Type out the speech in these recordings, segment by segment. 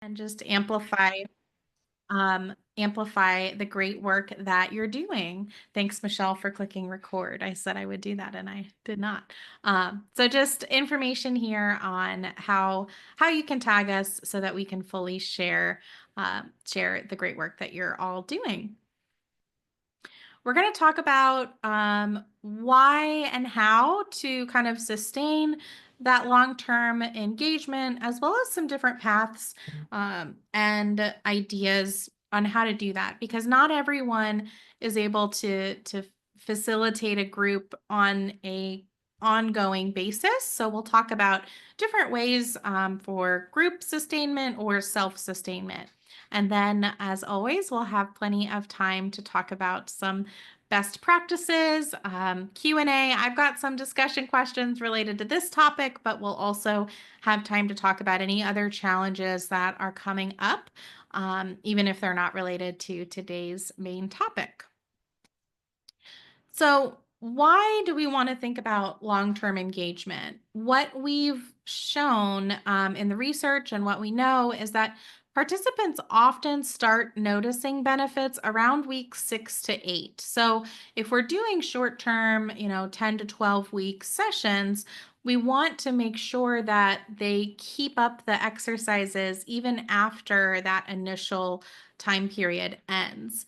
and just amplify the great work that you're doing. Thanks, Michelle, for clicking record. I said I would do that and I did not. So just information here on how you can tag us so that we can fully share the great work that you're all doing. We're going to talk about why and how to kind of sustain that long-term engagement, as well as some different paths and ideas on how to do that, because not everyone is able to facilitate a group on a ongoing basis. So we'll talk about different ways for group sustainment or self-sustainment. And then, as always, we'll have plenty of time to talk about some best practices, Q&A. I've got some discussion questions related to this topic, but we'll also have time to talk about any other challenges that are coming up, even if they're not related to today's main topic. So, why do we want to think about long-term engagement? What we've shown in the research and what we know is that participants often start noticing benefits around week 6 to 8. So, if we're doing short-term, 10 to 12 week sessions, we want to make sure that they keep up the exercises even after that initial time period ends.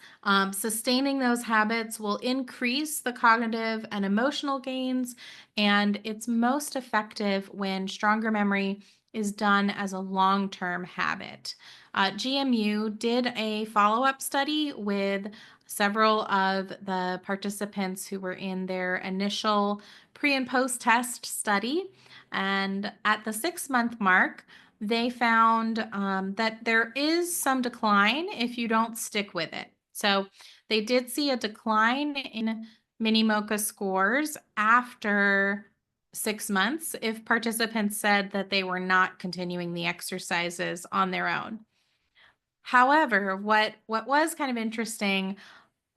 Sustaining those habits will increase the cognitive and emotional gains, and it's most effective when stronger memory is done as a long-term habit. GMU did a follow-up study with several of the participants who were in their initial pre and post test study. And at the 6-month mark, they found that there is some decline if you don't stick with it. So they did see a decline in mini MOCA scores after 6 months if participants said that they were not continuing the exercises on their own. However, what was kind of interesting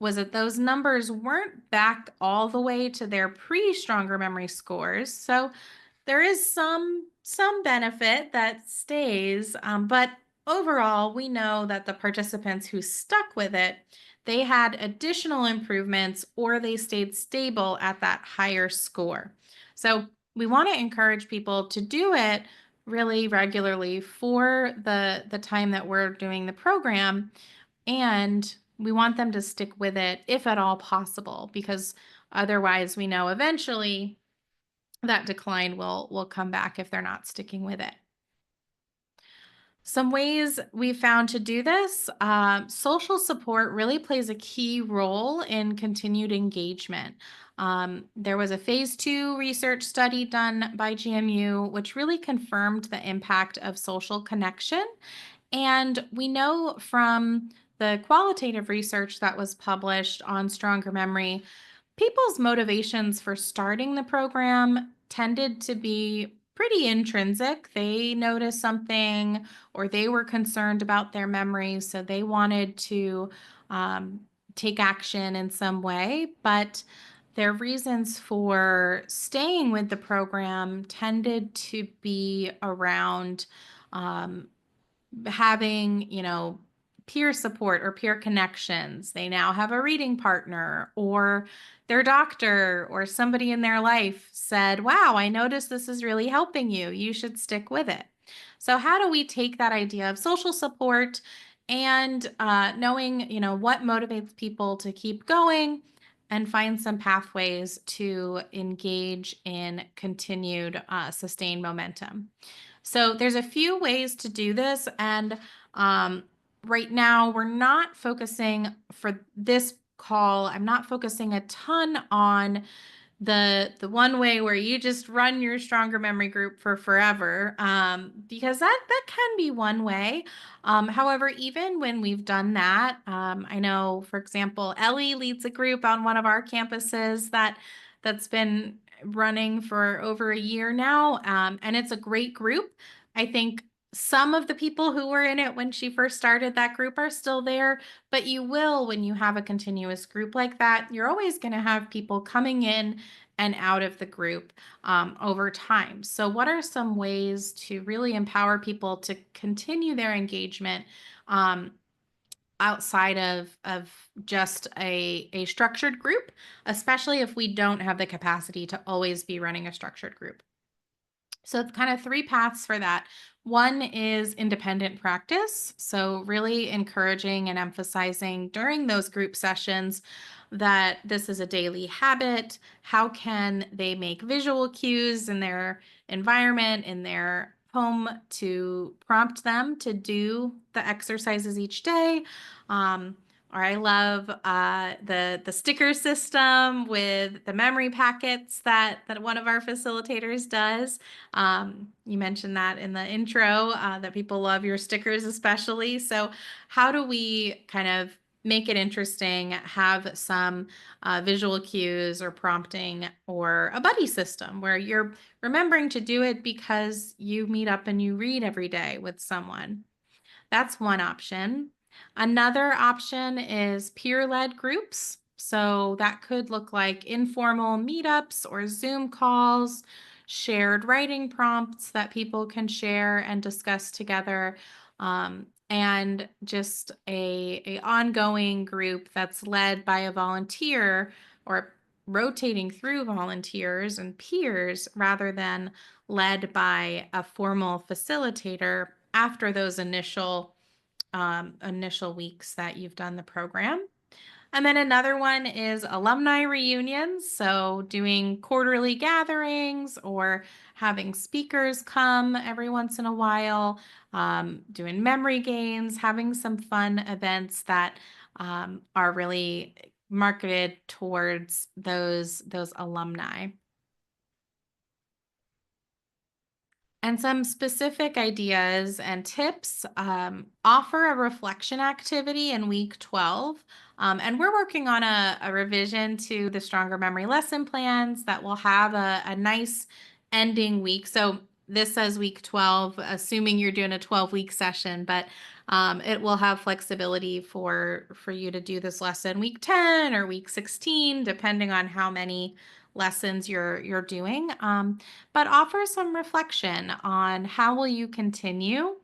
was that those numbers weren't back all the way to their pre-stronger memory scores. So there is some benefit that stays, but overall, we know that the participants who stuck with it, they had additional improvements or they stayed stable at that higher score. So we want to encourage people to do it really regularly for the time that we're doing the program, and we want them to stick with it if at all possible, because otherwise we know eventually that decline will come back if they're not sticking with it. Some ways we found to do this, social support really plays a key role in continued engagement. There was a phase 2 research study done by GMU, which really confirmed the impact of social connection. And we know from the qualitative research that was published on Stronger Memory, people's motivations for starting the program tended to be pretty intrinsic. They noticed something or they were concerned about their memories, so they wanted to take action in some way. But their reasons for staying with the program tended to be around having, peer support or peer connections. They now have a reading partner, or their doctor or somebody in their life said, wow, I noticed this is really helping you. You should stick with it. So how do we take that idea of social support and knowing, what motivates people to keep going and find some pathways to engage in continued sustained momentum? So there's a few ways to do this, and right now we're not focusing for this call. I'm not focusing a ton on the one way where you just run your stronger memory group for forever, because that can be one way. However, even when we've done that, I know, for example, Ellie leads a group on one of our campuses that's been running for over a year now, and it's a great group. I think some of the people who were in it when she first started that group are still there, but you will, when you have a continuous group like that, you're always going to have people coming in and out of the group over time. So, what are some ways to really empower people to continue their engagement um, outside of just a structured group, especially if we don't have the capacity to always be running a structured group? So it's kind of three paths for that. One is independent practice. So, really encouraging and emphasizing during those group sessions that this is a daily habit. How can they make visual cues in their environment, in their home, to prompt them to do the exercises each day? Um, or I love the sticker system with the memory packets that one of our facilitators does. You mentioned that in the intro, that people love your stickers, especially. So, how do we kind of make it interesting, have some visual cues or prompting, or a buddy system where you're remembering to do it because you meet up and you read every day with someone? That's one option. Another option is peer-led groups. So that could look like informal meetups or Zoom calls, shared writing prompts that people can share and discuss together, and just a ongoing group that's led by a volunteer or rotating through volunteers and peers rather than led by a formal facilitator after those initial weeks that you've done the program. And then another one is alumni reunions. So, doing quarterly gatherings or having speakers come every once in a while, doing memory games, having some fun events that are really marketed towards those alumni. And some specific ideas and tips, offer a reflection activity in week 12. And we're working on a revision to the Stronger Memory lesson plans that will have a nice ending week. So this says week 12, assuming you're doing a 12-week session, but it will have flexibility for you to do this lesson week 10 or week 16, depending on how many lessons you're doing. But offer some reflection on how will you continue.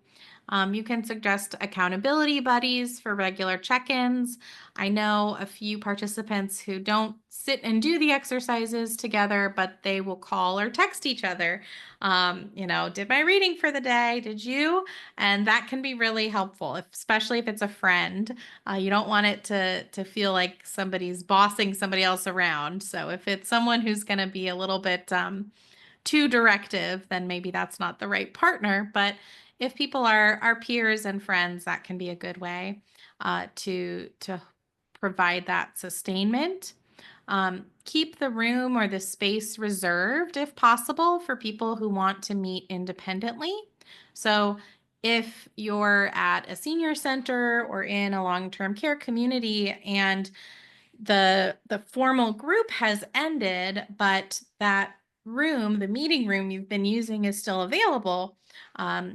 You can suggest accountability buddies for regular check-ins. I know a few participants who don't sit and do the exercises together, but they will call or text each other. Did my reading for the day? Did you? And that can be really helpful, especially if it's a friend. You don't want it to feel like somebody's bossing somebody else around. So if it's someone who's going to be a little bit too directive, then maybe that's not the right partner. But if people are peers and friends, that can be a good way to provide that sustainment. Keep the room or the space reserved, if possible, for people who want to meet independently. So, if you're at a senior center or in a long-term care community and the formal group has ended, but that room, the meeting room you've been using, is still available,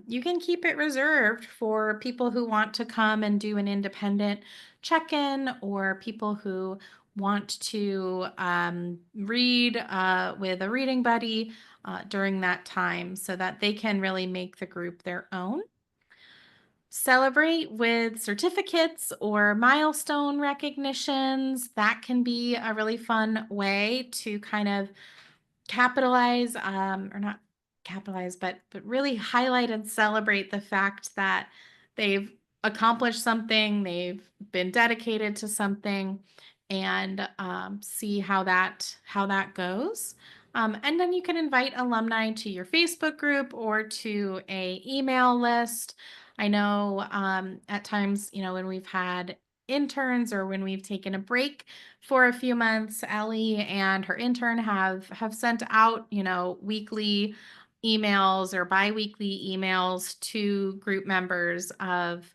you can keep it reserved for people who want to come and do an independent check-in, or people who want to read with a reading buddy during that time, so that they can really make the group their own. Celebrate with certificates or milestone recognitions. That can be a really fun way to kind of capitalize, or not capitalize, but really highlight and celebrate the fact that they've accomplished something, they've been dedicated to something, and see how that goes. And then you can invite alumni to your Facebook group or to a email list. I know at times, when we've had interns or when we've taken a break for a few months, Ellie and her intern have sent out, weekly emails or biweekly emails to group members of,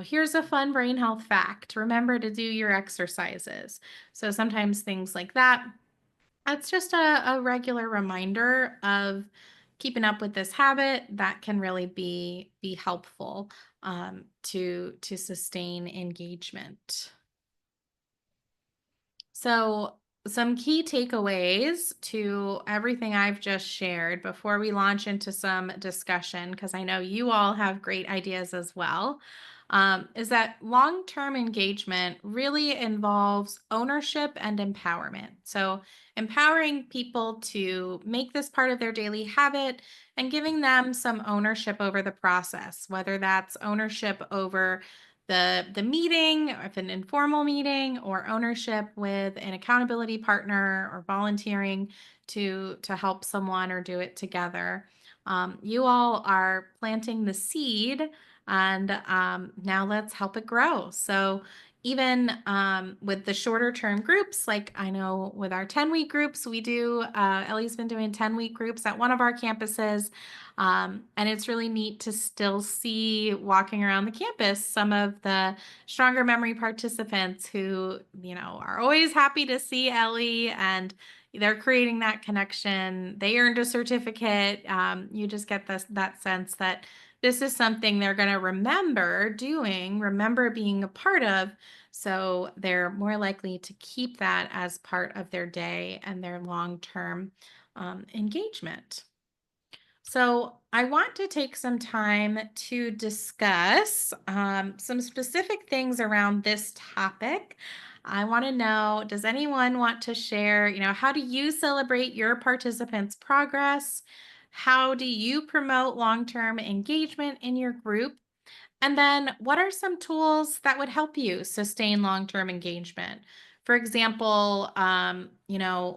here's a fun brain health fact. Remember to do your exercises. So sometimes things like that. That's just a regular reminder of keeping up with this habit that can really be helpful to sustain engagement. So some key takeaways to everything I've just shared before we launch into some discussion, because I know you all have great ideas as well, is that long term engagement really involves ownership and empowerment. So, empowering people to make this part of their daily habit and giving them some ownership over the process, whether that's ownership over the meeting, or if an informal meeting, or ownership with an accountability partner, or volunteering to help someone or do it together. You all are planting the seed, and now let's help it grow. So even with the shorter term groups, like I know with our 10-week groups, we do, Ellie's been doing 10-week groups at one of our campuses. And it's really neat to still see walking around the campus some of the Stronger Memory participants who, are always happy to see Ellie, and they're creating that connection. They earned a certificate. You just get that sense that this is something they're going to remember doing, remember being a part of. So they're more likely to keep that as part of their day and their long term engagement. So, I want to take some time to discuss some specific things around this topic. I want to know, does anyone want to share, how do you celebrate your participants' progress? How do you promote long term engagement in your group? And then, what are some tools that would help you sustain long term engagement? For example,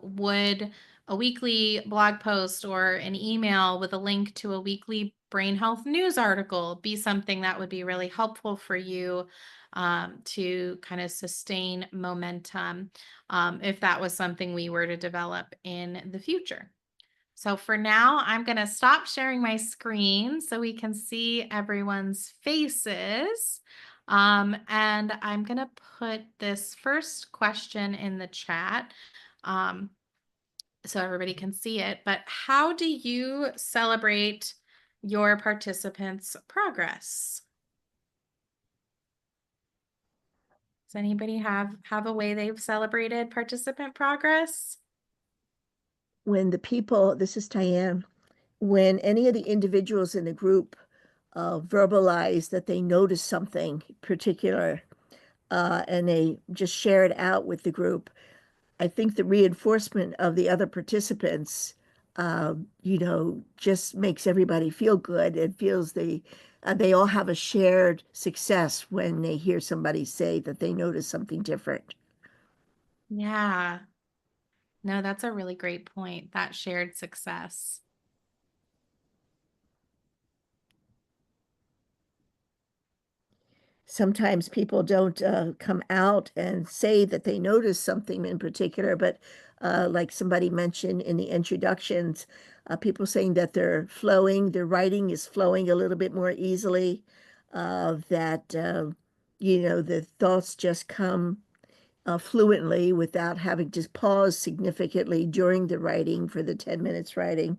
would a weekly blog post or an email with a link to a weekly brain health news article be something that would be really helpful for you to kind of sustain momentum if that was something we were to develop in the future? So for now, I'm going to stop sharing my screen so we can see everyone's faces. And I'm going to put this first question in the chat um, so everybody can see it. But how do you celebrate your participants' progress? Does anybody have a way they've celebrated participant progress? When the people, this is Diane, when any of the individuals in the group verbalize that they notice something particular and they just share it out with the group, I think the reinforcement of the other participants, just makes everybody feel good. It feels they all have a shared success when they hear somebody say that they notice something different. Yeah, no, that's a really great point. That shared success. Sometimes people don't come out and say that they notice something in particular, but like somebody mentioned in the introductions, people saying that their writing is flowing a little bit more easily, that, the thoughts just come fluently without having to pause significantly during the writing for the 10 minutes writing.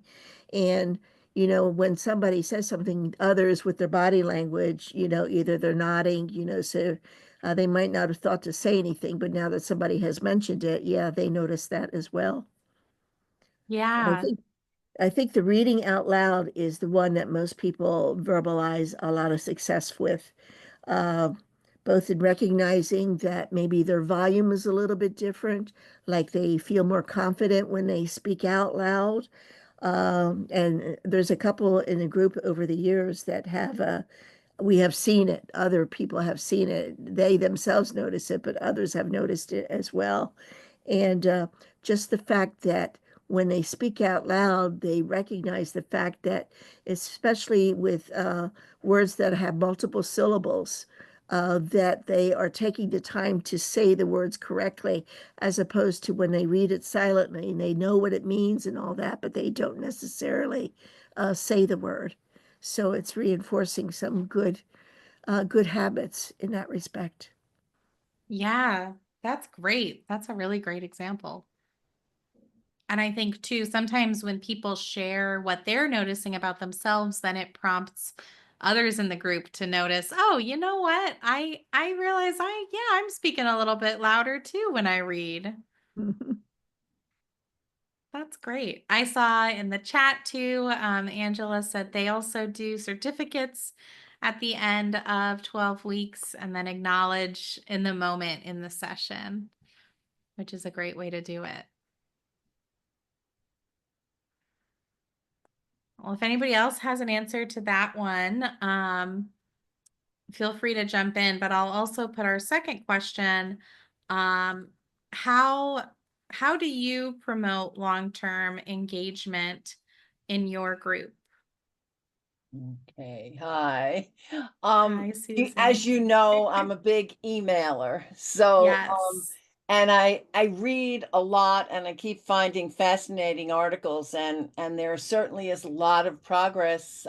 And, when somebody says something, others with their body language, either they're nodding, so they might not have thought to say anything, but now that somebody has mentioned it, yeah, they notice that as well. I Yeah. think I think the reading out loud is the one that most people verbalize a lot of success with, uh, both in recognizing that maybe their volume is a little bit different, like they feel more confident when they speak out loud. And there's a couple in the group over the years that we have seen it. Other people have seen it. They themselves notice it, but others have noticed it as well. And just the fact that when they speak out loud, they recognize the fact that, especially with words that have multiple syllables, that they are taking the time to say the words correctly, as opposed to when they read it silently and they know what it means and all that, but they don't necessarily say the word. So it's reinforcing some good habits in that respect. Yeah, that's great. That's a really great example. And I think too, sometimes when people share what they're noticing about themselves, then it prompts others in the group to notice, oh, you know what? I realize I'm speaking a little bit louder too when I read. That's great. I saw in the chat too, Angela said they also do certificates at the end of 12 weeks and then acknowledge in the moment in the session, which is a great way to do it. Well, if anybody else has an answer to that one, feel free to jump in, but I'll also put our second question. Um, how how do you promote long-term engagement in your group? Okay, hi. Hi, As Susan. you know, I'm a big emailer. So, Yes. and I read a lot and I keep finding fascinating articles and there certainly is a lot of progress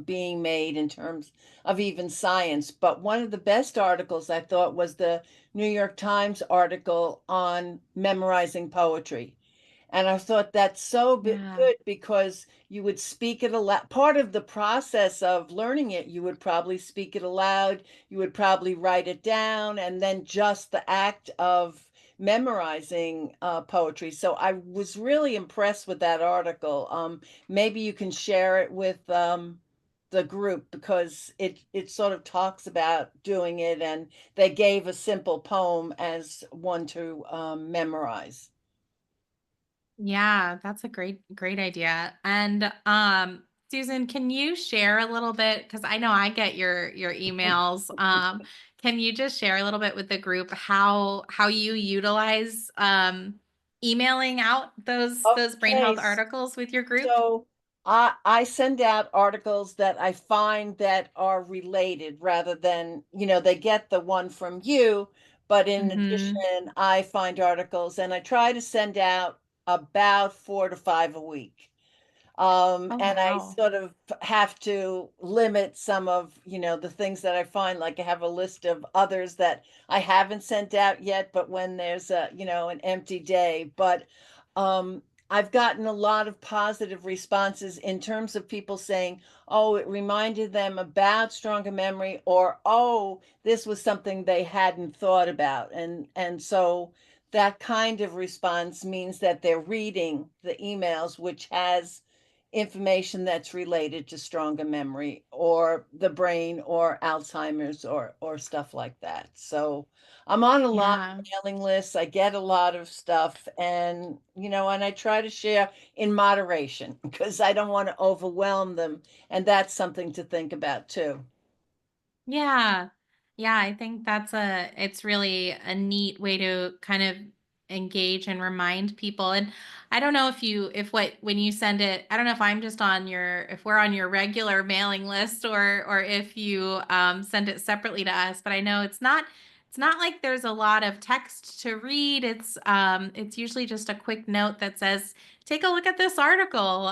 being made in terms of even science. But one of the best articles I thought was the New York Times article on memorizing poetry. And I thought that's so Yeah. good because you would speak it aloud. Part of the process of learning it, you would probably speak it aloud, you would probably write it down, and then just the act of memorizing poetry. So I was really impressed with that article. Maybe you can share it with the group because it sort of talks about doing it, and they gave a simple poem as one to memorize. Yeah, that's a great idea. And Susan, can you share a little bit because I know I get your emails. Can you just share a little bit with the group how you utilize emailing out those brain Okay, health articles with your group? so I send out articles that I find that are related rather than, they get the one from you, but in Mhm. addition, I find articles and I try to send out about 4 to 5 a week. Oh And I wow. sort of have to limit some of, the things that I find, like I have a list of others that I haven't sent out yet, but when there's an empty day, but um, I've gotten a lot of positive responses in terms of people saying, oh, it reminded them about stronger memory, or, oh, this was something they hadn't thought about. And so that kind of response means that they're reading the emails, which has information that's related to stronger memory or the brain or Alzheimer's or stuff like that. So I'm on a lot Yeah. of mailing lists. I get a lot of stuff and I try to share in moderation because I don't want to overwhelm them. And that's something to think about too. Yeah. Yeah, I think it's really a neat way to kind of engage and remind people. And I don't know if when you send it, I don't know if I'm just on if we're on your regular mailing list or if you send it separately to us, but I know it's not like there's a lot of text to read. It's usually just a quick note that says, take a look at this article.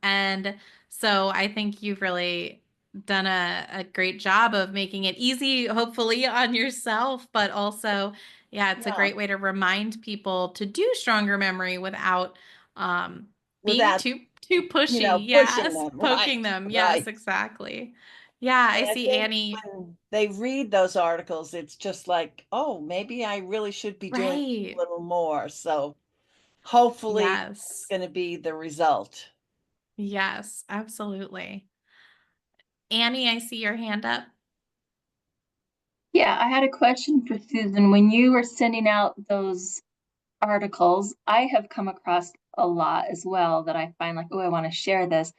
And so I think you've really done a great job of making it easy, hopefully, on yourself, but also, yeah, it's a Yeah. great way to remind people to do stronger memory without um, being Without, too pushy. pushing Yes, them. Right. poking them. Yes, Right. exactly. Yeah, I And I see think Annie. when they read those articles, it's just like, oh, maybe I really should be doing a Right. little more. So hopefully that's Yes. going to be the result. Yes, absolutely. Annie, I see your hand up. Yeah, I had a question for Susan. When you were sending out those articles, I have come across a lot as well that I find like, oh, I want to share this.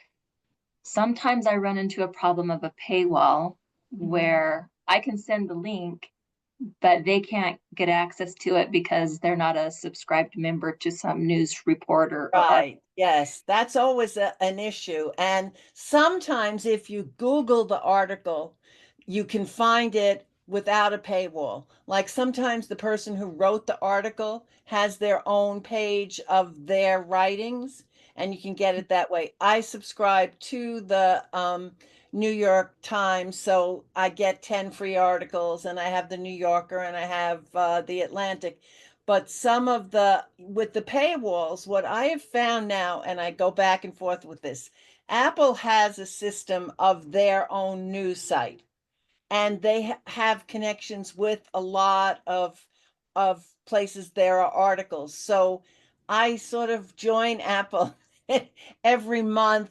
Sometimes I run into a problem of a paywall Mhm. where I can send the link, but they can't get access to it because they're not a subscribed member to some news report or article. Right. Yes, that's always an issue. And sometimes if you Google the article, you can find it without a paywall. Like sometimes the person who wrote the article has their own page of their writings, and you can get it that way. I subscribe to the New York Times, so I get 10 free articles, and I have the New Yorker and I have the Atlantic. But some of with the paywalls, what I have found now, and I go back and forth with this, Apple has a system of their own news site, and they have connections with a lot of places there are articles. So I sort of join Apple every month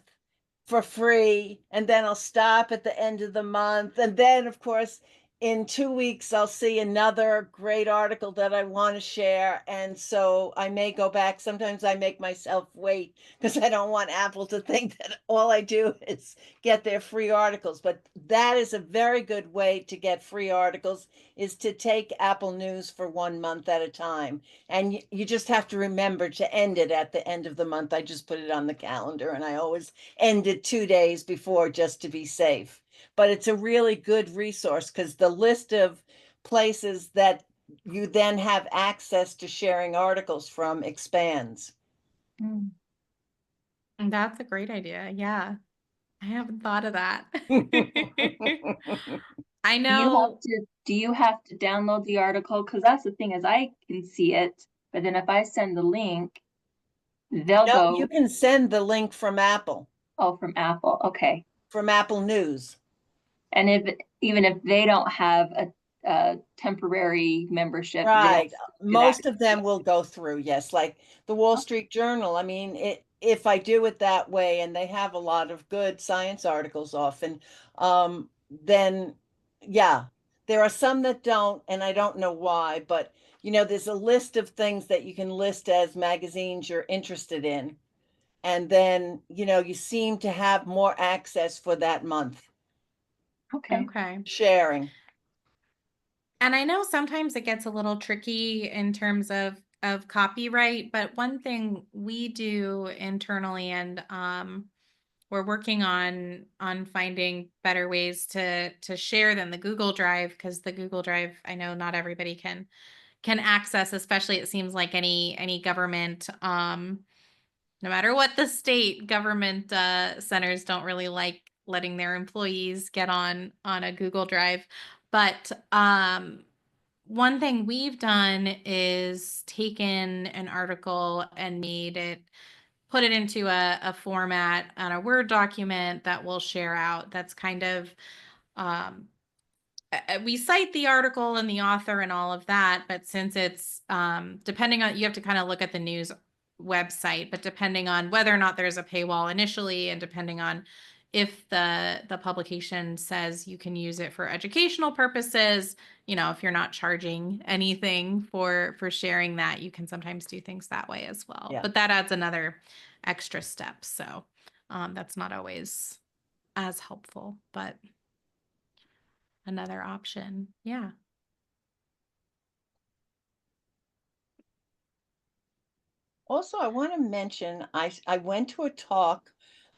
for free, and then I'll stop at the end of the month. And then, of course, in 2 weeks, I'll see another great article that I want to share. And so I may go back. Sometimes I make myself wait because I don't want Apple to think that all I do is get their free articles. But that is a very good way to get free articles, is to take Apple News for 1 month at a time. And you just have to remember to end it at the end of the month. I just put it on the calendar, and I always end it 2 days before just to be safe. But it's a really good resource because the list of places that you then have access to sharing articles from expands. Mm. And that's a great idea. Yeah. I haven't thought of that. I know. Do you have to download the article? Because that's the thing, is I can see it, but then if I send the link, they'll No, go, you can send the link from Apple, oh, from Apple. Okay. from Apple News. And even if they don't have a temporary membership, they'll Right. get Most access of to them it. will go through, yes, like the Wall Street Journal. I mean, if I do it that way, and they have a lot of good science articles often, then yeah, there are some that don't, and I don't know why, but there's a list of things that you can list as magazines you're interested in. And then, you seem to have more access for that month Okay. Okay. sharing. And I know sometimes it gets a little tricky in terms of copyright, but one thing we do internally, and we're working on finding better ways to share than the Google Drive, because the Google Drive, I know not everybody can access, especially it seems like any government, no matter what the state government centers don't really like letting their employees get on a Google Drive. But one thing we've done is taken an article and put it into a format on a Word document that we'll share out. That's kind of, um, we cite the article and the author and all of that, but since it's depending on, you have to kind of look at the news website, but depending on whether or not there's a paywall initially, and depending on if the publication says you can use it for educational purposes, if you're not charging anything for sharing that, you can sometimes do things that way as well. Yeah. But that adds another extra step. So that's not always as helpful, but another option. Yeah. Also, I want to mention, I went to a talk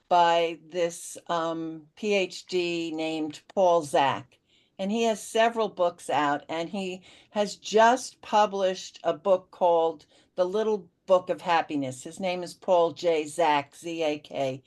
by this PhD named Paul Zak, and he has several books out, and he has just published a book called The Little Book of Happiness. His name is Paul J. Zak, Z-A-K.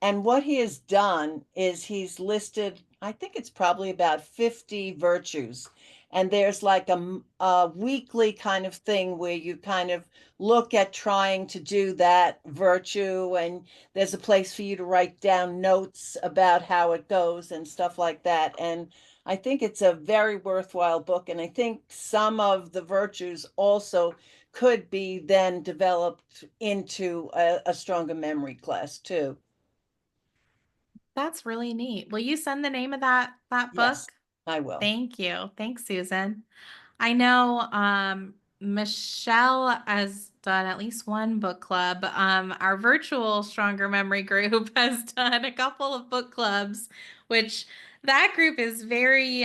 And what he has done is he's listed, I think it's probably about 50 virtues. And there's like a weekly kind of thing where you kind of look at trying to do that virtue, and there's a place for you to write down notes about how it goes and stuff like that. And I think it's a very worthwhile book. And I think some of the virtues also could be then developed into a stronger memory class too. That's really neat. Will you send the name of that Yes, book? I will. Thank you. Thanks, Susan. I know Michelle has done at least one book club. Our virtual Stronger Memory group has done a couple of book clubs, which that group is very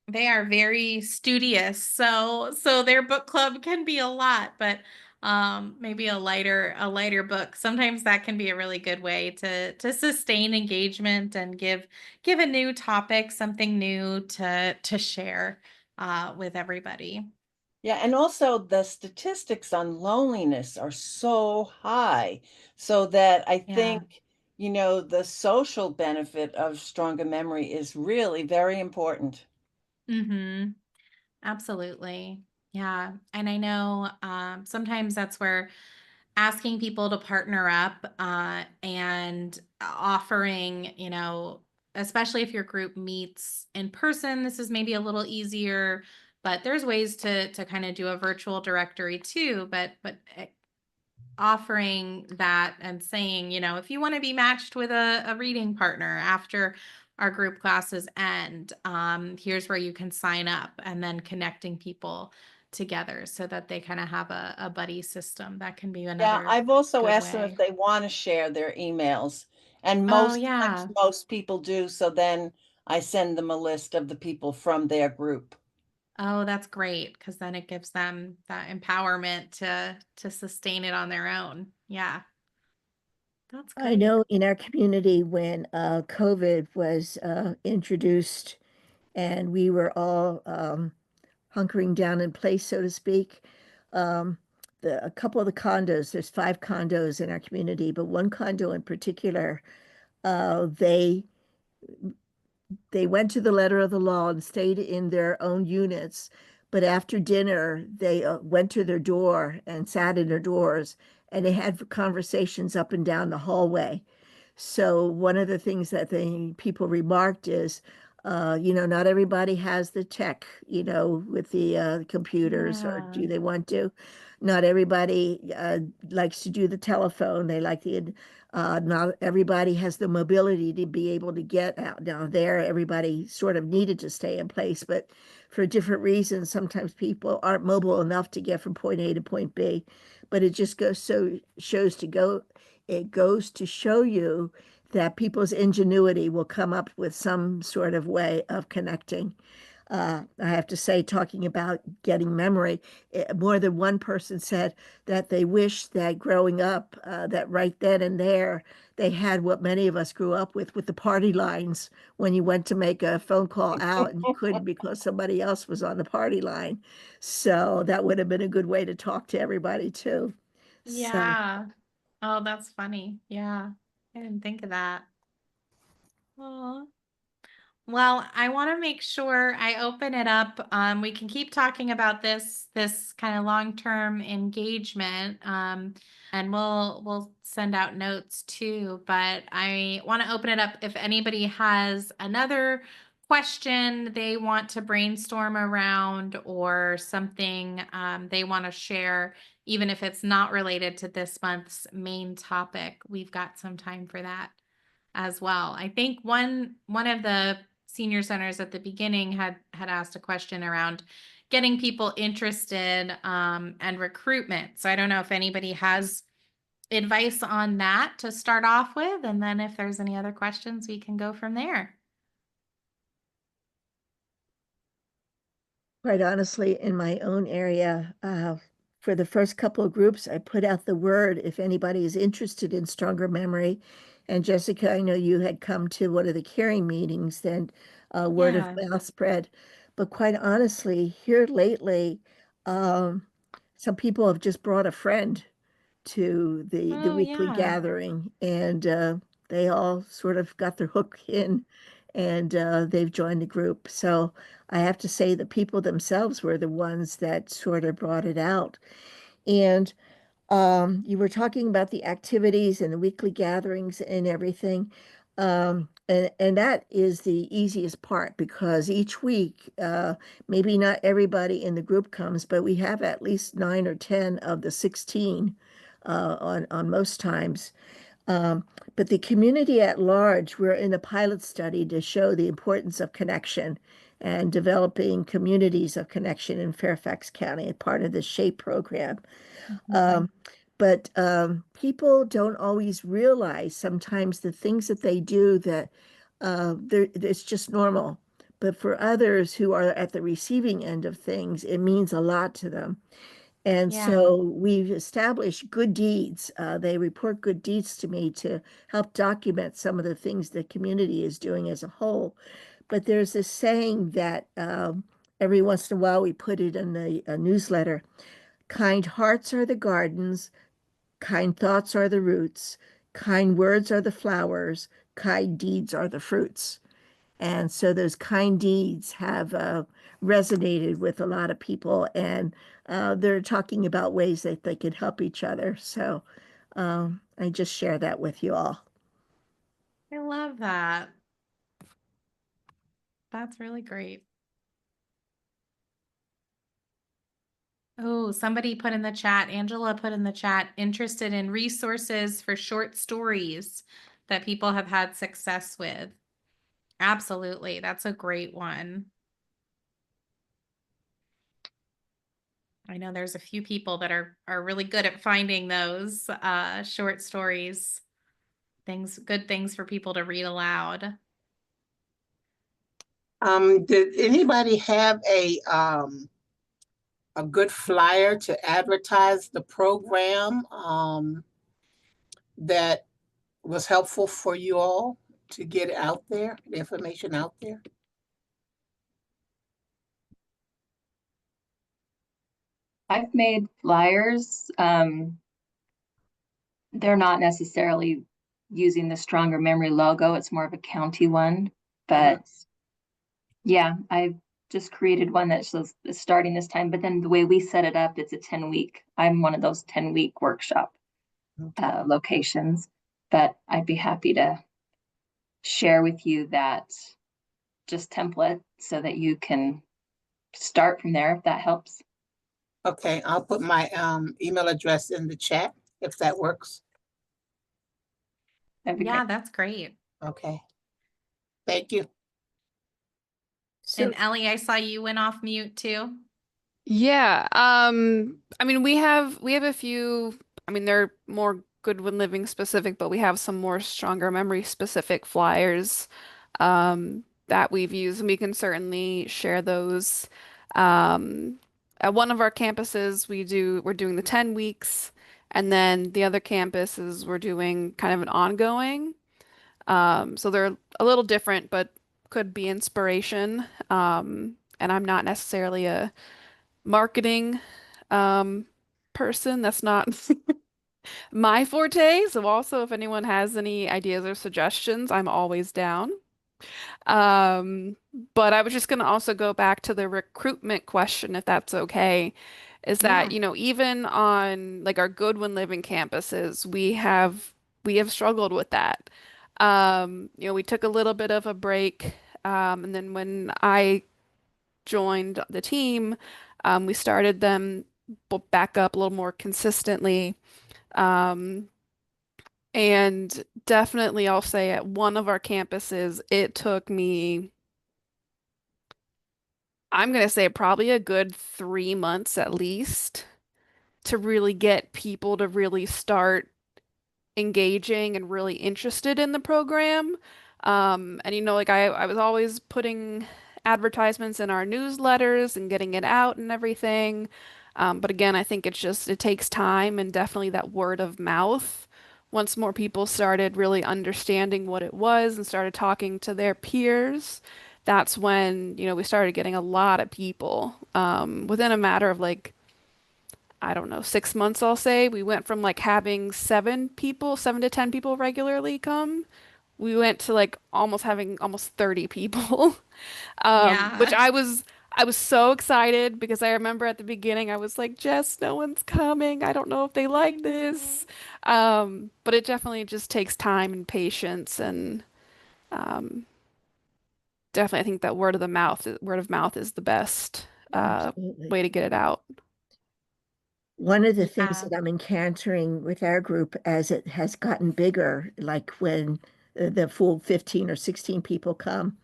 they are very studious. So their book club can be a lot, but maybe a lighter book. Sometimes that can be a really good way to sustain engagement and give a new topic, something new to share with everybody. Yeah, and also the statistics on loneliness are so high, so that I Yeah. think, the social benefit of stronger memory is really very important. Mm-hmm. Absolutely. Yeah. And I know sometimes that's where asking people to partner up and offering, especially if your group meets in person, this is maybe a little easier, but there's ways to kind of do a virtual directory too. But offering that and saying, if you want to be matched with a reading partner after our group classes end, here's where you can sign up, and then connecting people together so that they kind of have a buddy system. That can be Yeah, another I've also good asked them if way. they want to share their emails. And Oh, most times, yeah. most people do. So then I send them a list of the people from their group. Oh, that's great, because then it gives them that empowerment to sustain it on their own. Yeah, that's I great. know in our community when COVID was introduced and we were all hunkering down in place, so to speak. Um, a couple of the condos, there's 5 condos in our community, but one condo in particular, uh, they they went to the letter of the law and stayed in their own units. But after dinner, they went to their door and sat in their doors, and they had conversations up and down the hallway. So one of the things that the people remarked is, not everybody has the tech, with the computers, or Yeah. do they want to? Not everybody likes to do the telephone. They like the, not everybody has the mobility to be able to get out. Now there, everybody sort of needed to stay in place, but for different reasons, sometimes people aren't mobile enough to get from point A to point B. But it just goes to show you that people's ingenuity will come up with some sort of way of connecting. I have to say, talking about getting memory, more than one person said that they wish that growing up, that right then and there, they had what many of us grew up with the party lines when you went to make a phone call out and you couldn't because somebody else was on the party line. So that would have been a good way to talk to everybody too. So Yeah. Oh, that's funny. Yeah. I didn't think of that. Oh. Well, I want to make sure I open it up. We can keep talking about this kind of long-term engagement, and we'll send out notes too. But I want to open it up if anybody has another question they want to brainstorm around, or something they want to share, even if it's not related to this month's main topic. We've got some time for that as well. I think one of the senior centers at the beginning had asked a question around getting people interested, and recruitment. So I don't know if anybody has advice on that to start off with, and then if there's any other questions, we can go from there. quite honestly, in my own area, for the first couple of groups, I put out the word if anybody is interested in stronger memory. And Jessica, I know you had come to one of the caring meetings, then word of Yeah. mouth spread. But quite honestly, here lately, um, some people have just brought a friend to the Oh, weekly yeah. gathering, and they all sort of got their hook in, and they've joined the group. So I have to say the people themselves were the ones that sort of brought it out. And you were talking about the activities and the weekly gatherings and everything. And that is the easiest part because each week, maybe not everybody in the group comes, but we have at least 9 or 10 of the 16 on most times. Um, but the community at large, we're in a pilot study to show the importance of connection and developing communities of connection in Fairfax County, part of the SHAPE program. Mhm. Um, but people don't always realize sometimes the things that they do that it's just normal. But for others who are at the receiving end of things, it means a lot to them. And Yeah. so we've established good deeds. They report good deeds to me to help document some of the things the community is doing as a whole. But there's this saying that every once in a while we put it in the newsletter. Kind hearts are the gardens, kind thoughts are the roots, kind words are the flowers, kind deeds are the fruits. And so those kind deeds have resonated with a lot of people, and they're talking about ways that they could help each other. So I just share that with you all. I love that. That's really great. Oh, somebody put in the chat, Angela put in the chat, interested in resources for short stories that people have had success with. Absolutely. That's a great one. I know there's a few people that are really good at finding those short stories, good things for people to read aloud. Did anybody have a good flyer to advertise the program that was helpful for you all to get it out there, the information out there? I've made flyers. They're not necessarily using the Stronger Memory logo. It's more of a county one, but yeah, I just created one that shows starting this time, but then the way we set it up, it's a 10-week. I'm one of those 10-week workshop locations, but I'd be happy to share with you that just template so that you can start from there if that helps. Okay, I'll put my email address in the chat if that works. That'd be Yeah, great. that's great. Okay. Thank you. So, And Ellie, I saw you went off mute too. Yeah, I mean we have a few, I mean they're more Goodwin Living specific, but we have some more stronger memory specific flyers that we've used, and we can certainly share those. Um at one of our campuses we're doing the 10 weeks, and then the other campuses we're doing kind of an ongoing. So they're a little different, but could be inspiration. And I'm not necessarily a marketing um person. That's not my forte. So also if anyone has any ideas or suggestions, I'm always down. Um, but I was just gonna also go back to the recruitment question, if that's okay. Is Yeah. that, even on like our Goodwin Living campuses, we have struggled with that. We took a little bit of a break, and then when I joined the team, we started them back up a little more consistently. Um, and definitely, I'll say at one of our campuses, it took me, I'm going to say probably a good 3 months at least to really get people to really start engaging and really interested in the program. And like I was always putting advertisements in our newsletters and getting it out and everything. But again, I think it takes time, and definitely that word of mouth. Once more people started really understanding what it was and started talking to their peers, that's when, we started getting a lot of people. Within a matter of like, I don't know, 6 months, I'll say, we went from like having 7 to 10 people regularly come. We went to like almost having almost 30 people. Which Yeah. I was so excited because I remember at the beginning I was like, Jess, no one's coming. I don't know if they like this. But it definitely just takes time and patience, and um, definitely I think that word of mouth is the best absolutely. way to get it out. One of the things Yeah. that I'm encountering with our group as it has gotten bigger, like when the full 15 or 16 people come,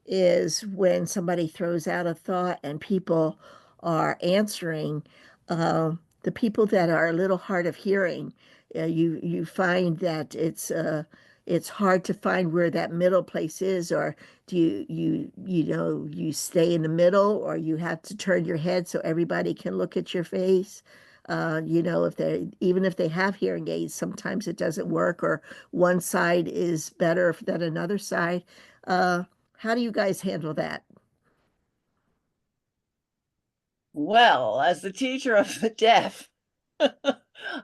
is when somebody throws out a thought and people are answering. The people that are a little hard of hearing, you find that it's hard to find where that middle place is, or do you stay in the middle, or you have to turn your head so everybody can look at your face. If they even if they have hearing aids, sometimes it doesn't work, or one side is better than another side. How do you guys handle that? Well, as the teacher of the deaf,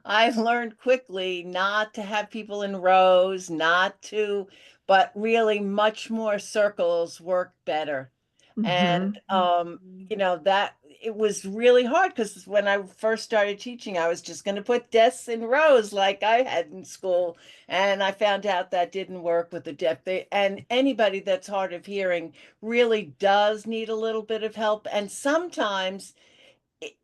I learned quickly not to have people in rows, but really much more circles work better. And that it was really hard because when I first started teaching, I was just going to put desks in rows like I had in school, and I found out that didn't work with the deaf. And anybody that's hard of hearing really does need a little bit of help, and sometimes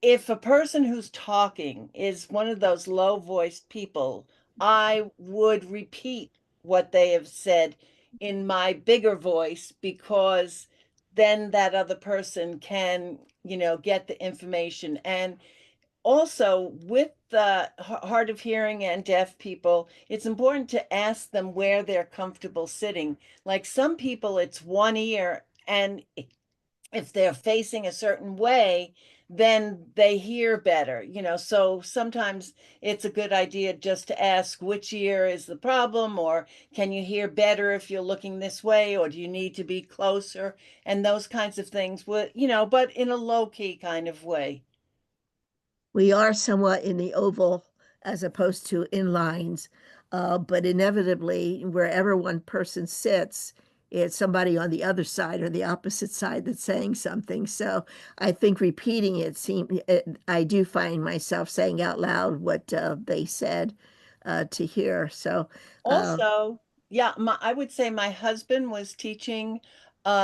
if a person who's talking is one of those low-voiced people, I would repeat what they have said in my bigger voice, because then that other person can, get the information. And also, with the hard of hearing and deaf people, it's important to ask them where they're comfortable sitting. Like some people, it's one ear, and if they're facing a certain way, then they hear better, So sometimes it's a good idea just to ask which ear is the problem, or can you hear better if you're looking this way, or do you need to be closer? And those kinds of things would, but in a low key kind of way. We are somewhat in the oval as opposed to in lines, but inevitably, wherever one person sits, it's somebody on the other side or the opposite side that's saying something. So I think repeating I do find myself saying out loud what they said to hear. So Also, yeah, I would say my husband was teaching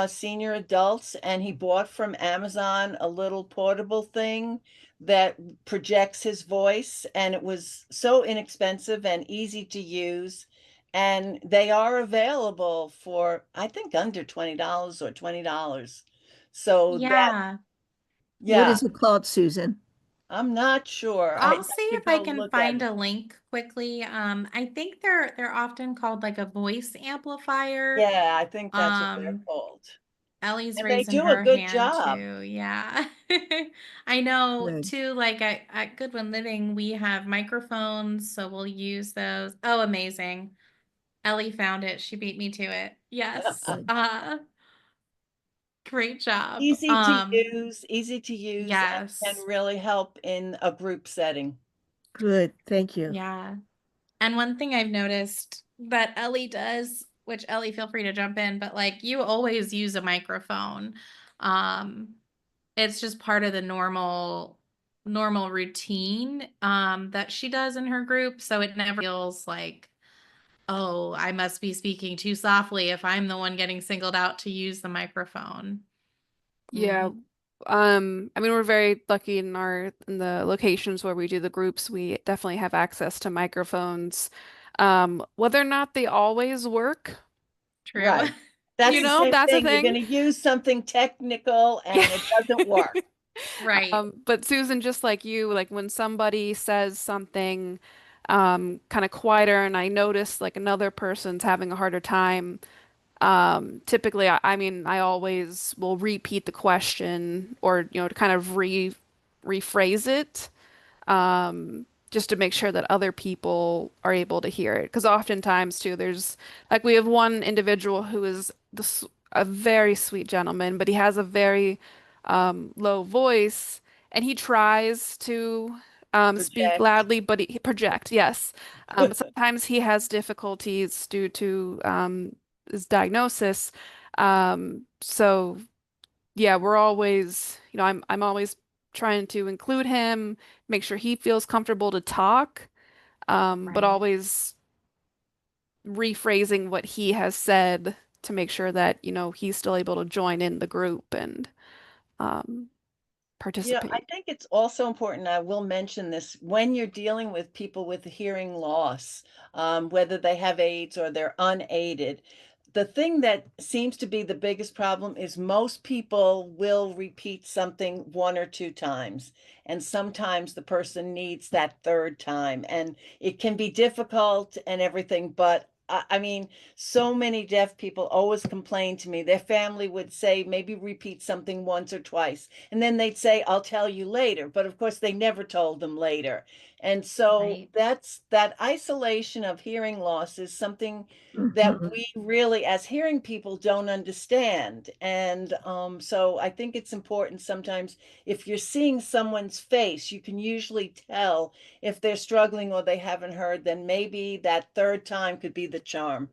senior adults, and he bought from Amazon a little portable thing that projects his voice, and it was so inexpensive and easy to use. And they are available for, I think, under $20 or $20. So that, Yeah. what yeah, is it called, Susan? I'm not sure. I I'll have see to if I go can look at find it. a link quickly. I think they're often called like a voice amplifier. Yeah, I think that's what they're Um, called. Ellie's And they raising do a her good hand job. too. Yeah. I know Good. too, like at Goodwin Living, we have microphones, so we'll use those. Oh, amazing. Ellie found it. She beat me to it. Yes. Good. Great job. Easy to use, and can Yes. really help in a group setting. Good. Thank you. Yeah. And one thing I've noticed that Ellie does, which Ellie, feel free to jump in, but like you always use a microphone. Um, it's just part of the normal routine that she does in her group. So it never feels like, oh, I must be speaking too softly if I'm the one getting singled out to use the microphone. Yeah. I mean, we're very lucky in the locations where we do the groups. We definitely have access to microphones. Whether or not they always work, True. Right. That's you the know, same that's a thing. You're thing. going to use something technical Yeah. and it doesn't work. Right. But Susan, just like you, like when somebody says something kind of quieter and I notice like another person's having a harder time, typically I mean I always will repeat the question or to kind of rephrase it just to make sure that other people are able to hear it. Because oftentimes too, there's like we have one individual who is a very sweet gentleman, but he has a very low voice, and he tries to speak Project. loudly, but he project, yes. But sometimes he has difficulties due to his diagnosis. So yeah, we're always, I'm always trying to include him, make sure he feels comfortable to talk, but Right. always rephrasing what he has said to make sure that, he's still able to join in the group and um, I participate. think it's also important, I will mention this, when you're dealing with people with hearing loss, whether they have aids or they're unaided, the thing that seems to be the biggest problem is most people will repeat something one or two times. And sometimes the person needs that third time. And it can be difficult and everything, but I mean, so many deaf people always complain to me. Their family would say, maybe repeat something once or twice. And then they'd say, I'll tell you later. But of course, they never told them later. And so Right. that's that isolation of hearing loss is something that Mhm. we really, as hearing people, don't understand. And so I think it's important sometimes if you're seeing someone's face, you can usually tell if they're struggling or they haven't heard, then maybe that third time could be the charm.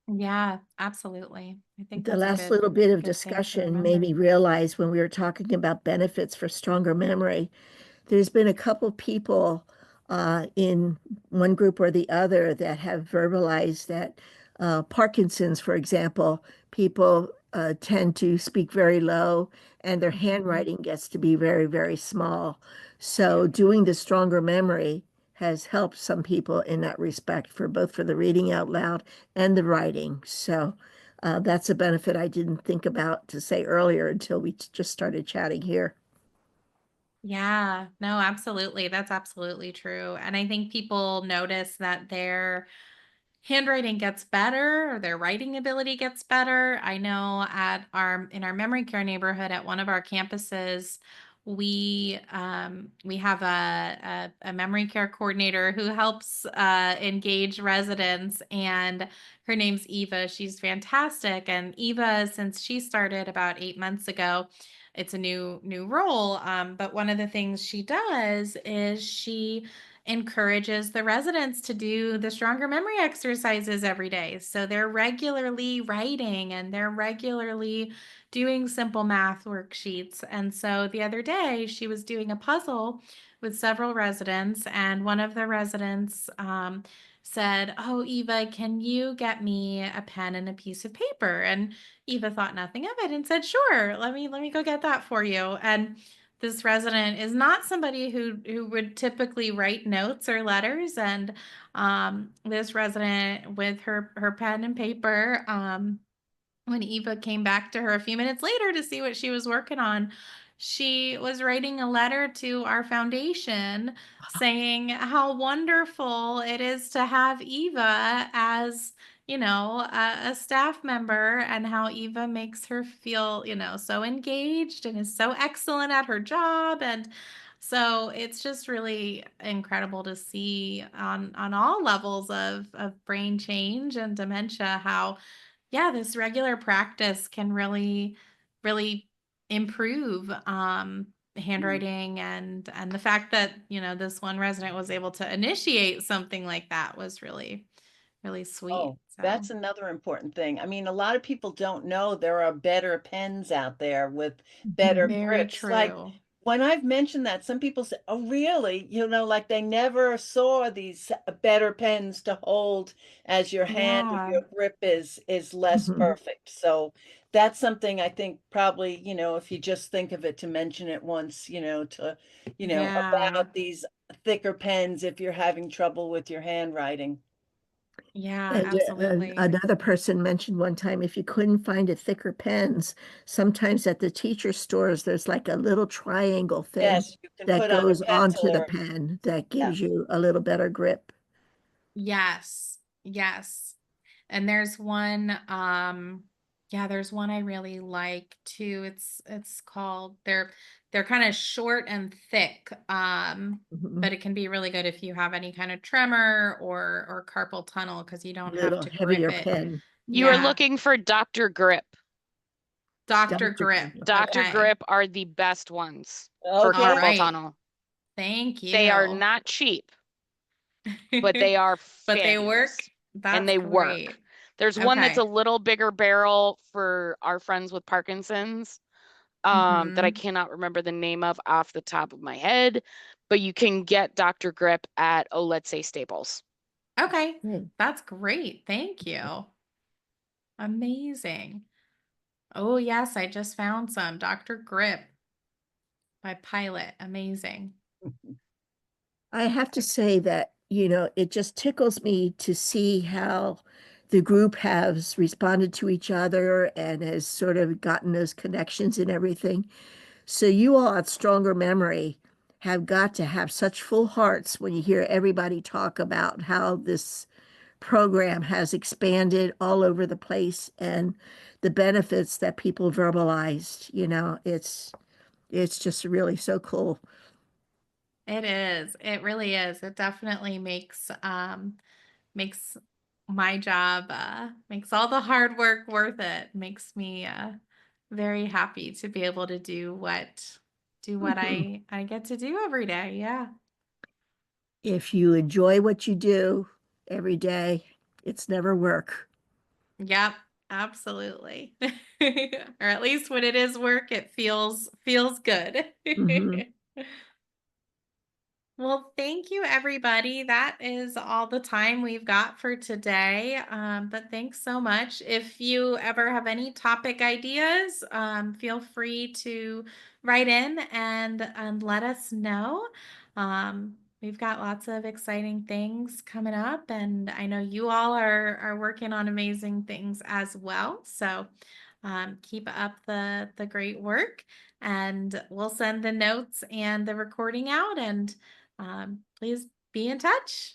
Yeah, absolutely. I think The that's a last little bit of good thing to discussion made remember. me realize when we were talking about benefits for stronger memory, there's been a couple people in one group or the other that have verbalized that Parkinson's, for example, people tend to speak very low and their Mhm. handwriting gets to be very, very small. So doing the stronger memory has helped some people in that respect for both for the reading out loud and the writing. So that's a benefit I didn't think about to say earlier until we just started chatting here. Yeah, no, absolutely. That's absolutely true. And I think people notice that their handwriting gets better or their writing ability gets better. I know at our in our memory care neighborhood at one of our campuses, we have a memory care coordinator who helps engage residents, and her name's Eva. She's fantastic. And Eva, since she started about 8 months ago, it's a new role. But one of the things she does is she encourages the residents to do the stronger memory exercises every day. So they're regularly writing and they're regularly doing simple math worksheets. And so the other day, she was doing a puzzle with several residents, and one of the residents said, "Oh, Eva, can you get me a pen and a piece of paper?" And Eva thought nothing of it and said, "Sure, let me go get that for you." And this resident is not somebody who would typically write notes or letters, and this resident with her pen and paper, when Eva came back to her a few minutes later to see what she was working on, she was writing a letter to our foundation saying how wonderful it is to have Eva as, a staff member, and how Eva makes her feel, so engaged and is so excellent at her job. And so it's just really incredible to see on all levels of brain change and dementia how, yeah, this regular practice can really improve handwriting, and the fact that, this one resident was able to initiate something like that was really sweet. Oh, So, that's another important thing. I mean, a lot of people don't know there are better pens out there with better Mhm. very grips. Like true. when I've mentioned that, some people say, "Oh, really?" Like they never saw these better pens to hold as your hand or Yeah. your grip is less Mhm. perfect. So that's something I think probably, if you just think of it to mention it once, Yeah. about these thicker pens if you're having trouble with your handwriting. Yeah, And absolutely. another person mentioned one time if you couldn't find a thicker pens, sometimes at the teacher stores, there's like a little triangle thing Yes, you can that put on a goes pencil onto the or pen that yeah. gives you a little better grip. Yes. Yes. And there's one, yeah, there's one I really like too. It's called, they're kind of short and thick. Mhm. But it can be really good if you have any kind of tremor or carpal tunnel, because you don't have Little to grip heavier it. pen. You are Yeah. looking for Dr. Grip. Dr. Dr. Grip. Dr. Okay. Grip are the best ones for All Okay. carpal right. tunnel. Thank They are you. not cheap, but they are But they work. fabulous and That's they work. great. There's one that's a Okay. little bigger barrel for our friends with Parkinson's, that I Mm-hmm. cannot remember the name of off the top of my head, but you can get Dr. Grip at, oh, let's say Staples. Okay. Hmm. That's great. Thank you. Amazing. Oh, yes, I just found some. Dr. Grip by Pilot. Amazing. I have to say that, it just tickles me to see how the group has responded to each other and has sort of gotten those connections and everything. So you all at Stronger Memory have got to have such full hearts when you hear everybody talk about how this program has expanded all over the place and the benefits that people verbalized. It's just really so cool. It is. It really is. It definitely makes my job makes all the hard work worth it. Makes me very happy to be able to do what Mhm. I get to do every day. Yeah. If you enjoy what you do every day, it's never work. Yep, absolutely. Or at least when it is work, it feels good. Mhm. Well, thank you, everybody. That is all the time we've got for today. But thanks so much. If you ever have any topic ideas, feel free to write in and let us know. We've got lots of exciting things coming up, and I know you all are working on amazing things as well. So keep up the great work, and we'll send the notes and the recording out. And please be in touch.